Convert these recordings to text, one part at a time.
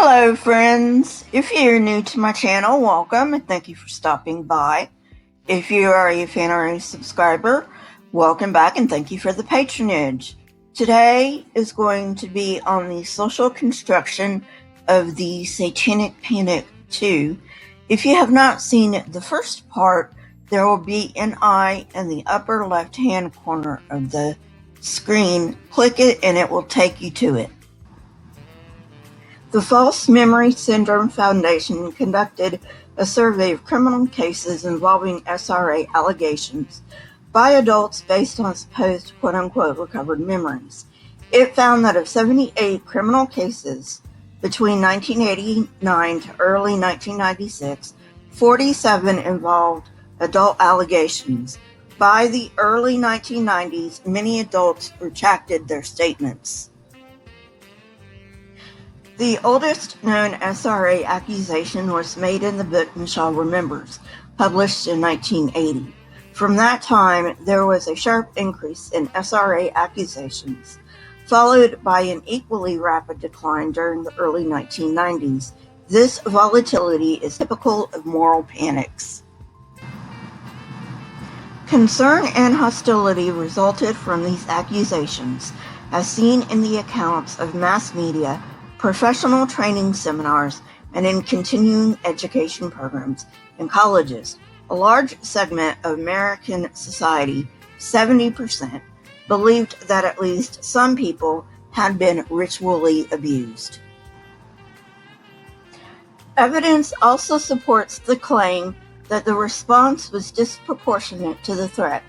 Hello friends, if you're new to my channel, welcome and thank you for stopping by. If you are a fan or a subscriber, welcome back and thank you for the patronage. Today is going to be on the social construction of the Satanic Panic 2. If you have not seen the first part, there will be an eye in the upper left hand corner of the screen. Click it and it will take you to it. The False Memory Syndrome Foundation conducted a survey of criminal cases involving SRA allegations by adults based on supposed quote-unquote recovered memories. It found that of 78 criminal cases between 1989 to early 1996, 47 involved adult allegations. By the early 1990s, many adults retracted their statements. The oldest known SRA accusation was made in the book Michelle Remembers, published in 1980. From that time, there was a sharp increase in SRA accusations, followed by an equally rapid decline during the early 1990s. This volatility is typical of moral panics. Concern and hostility resulted from these accusations, as seen in the accounts of mass media, professional training seminars, and in continuing education programs in colleges. A large segment of American society, 70%, believed that at least some people had been ritually abused. Evidence also supports the claim that the response was disproportionate to the threat.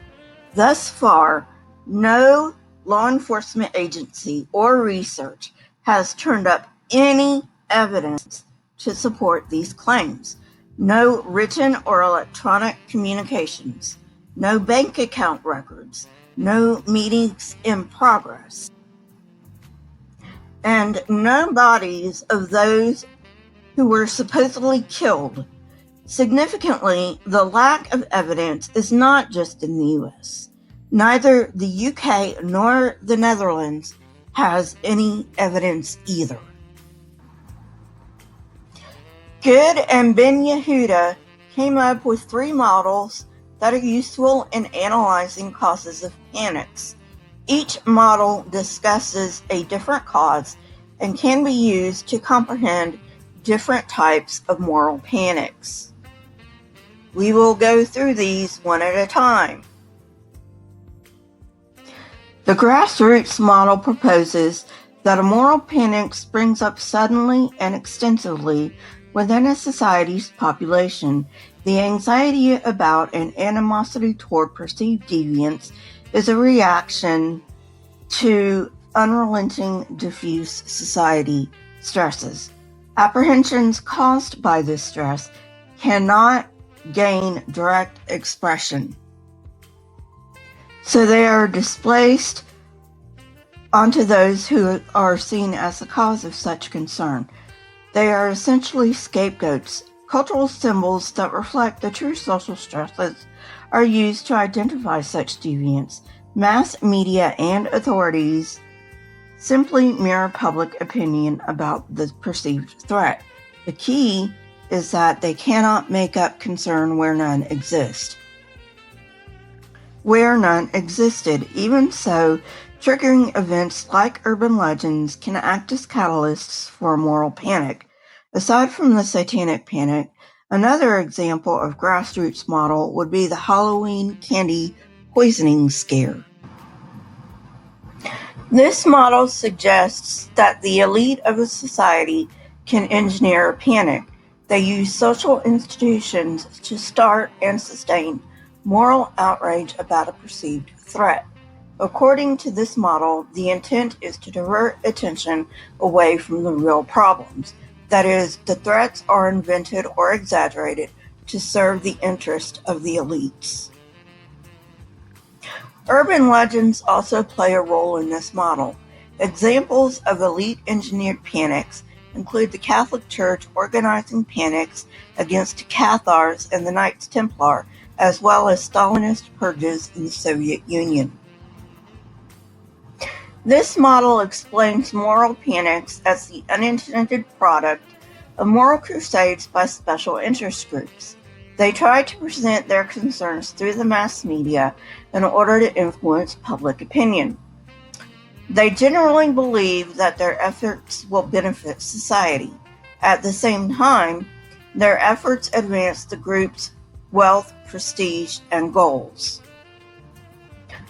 Thus far, no law enforcement agency or research has turned up any evidence to support these claims. No written or electronic communications, no bank account records, no meetings in progress, and no bodies of those who were supposedly killed. Significantly, the lack of evidence is not just in the US. Neither the UK nor the Netherlands has any evidence either. Good and Ben Yehuda came up with 3 models that are useful in analyzing causes of panics. Each model discusses a different cause and can be used to comprehend different types of moral panics. We will go through these one at a time. The grassroots model proposes that a moral panic springs up suddenly and extensively within a society's population. The anxiety about and animosity toward perceived deviance is a reaction to unrelenting, diffuse society stresses. Apprehensions caused by this stress cannot gain direct expression, so they are displaced onto those who are seen as the cause of such concern. They are essentially scapegoats. Cultural symbols that reflect the true social stresses are used to identify such deviance. Mass media and authorities simply mirror public opinion about the perceived threat. The key is that they cannot make up concern where none exists. Where none existed. Even so, triggering events like urban legends can act as catalysts for a moral panic. Aside from the Satanic Panic, another example of grassroots model would be the Halloween candy poisoning scare. This model suggests that the elite of a society can engineer a panic. They use social institutions to start and sustain moral outrage about a perceived threat. According to this model, the intent is to divert attention away from the real problems. That is, the threats are invented or exaggerated to serve the interest of the elites. Urban legends also play a role in this model. Examples of elite-engineered panics include the Catholic Church organizing panics against Cathars and the Knights Templar, as well as Stalinist purges in the Soviet Union. This model explains moral panics as the unintended product of moral crusades by special interest groups. They try to present their concerns through the mass media in order to influence public opinion. They generally believe that their efforts will benefit society. At the same time, their efforts advance the group's wealth, prestige, and goals.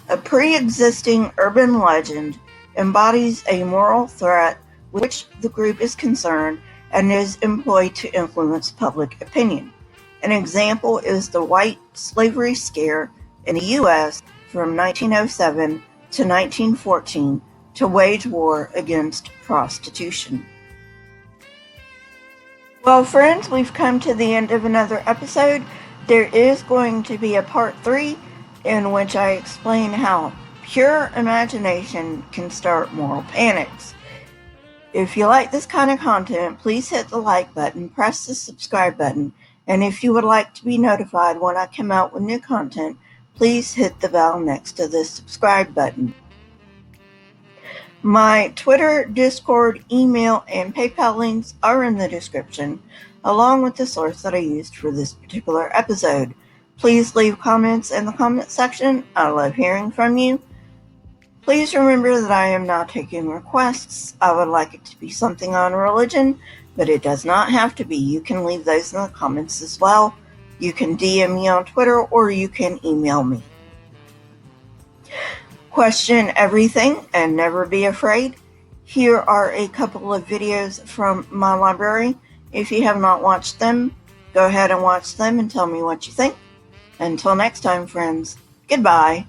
A pre-existing urban legend embodies a moral threat with which the group is concerned and is employed to influence public opinion. An example is the white slavery scare in the U.S. from 1907 to 1914 to wage war against prostitution. Well, friends, we've come to the end of another episode. There is going to be a part 3 in which I explain how pure imagination can start moral panics. If you like this kind of content, please hit the like button, press the subscribe button, and if you would like to be notified when I come out with new content, please hit the bell next to the subscribe button. My Twitter, Discord, email, and PayPal links are in the description, along with the source that I used for this particular episode. Please leave comments in the comment section. I love hearing from you. Please remember that I am not taking requests. I would like it to be something on religion, but it does not have to be. You can leave those in the comments as well. You can DM me on Twitter or you can email me. Question everything and never be afraid. Here are a couple of videos from my library. If you have not watched them, go ahead and watch them and tell me what you think. Until next time, friends, goodbye.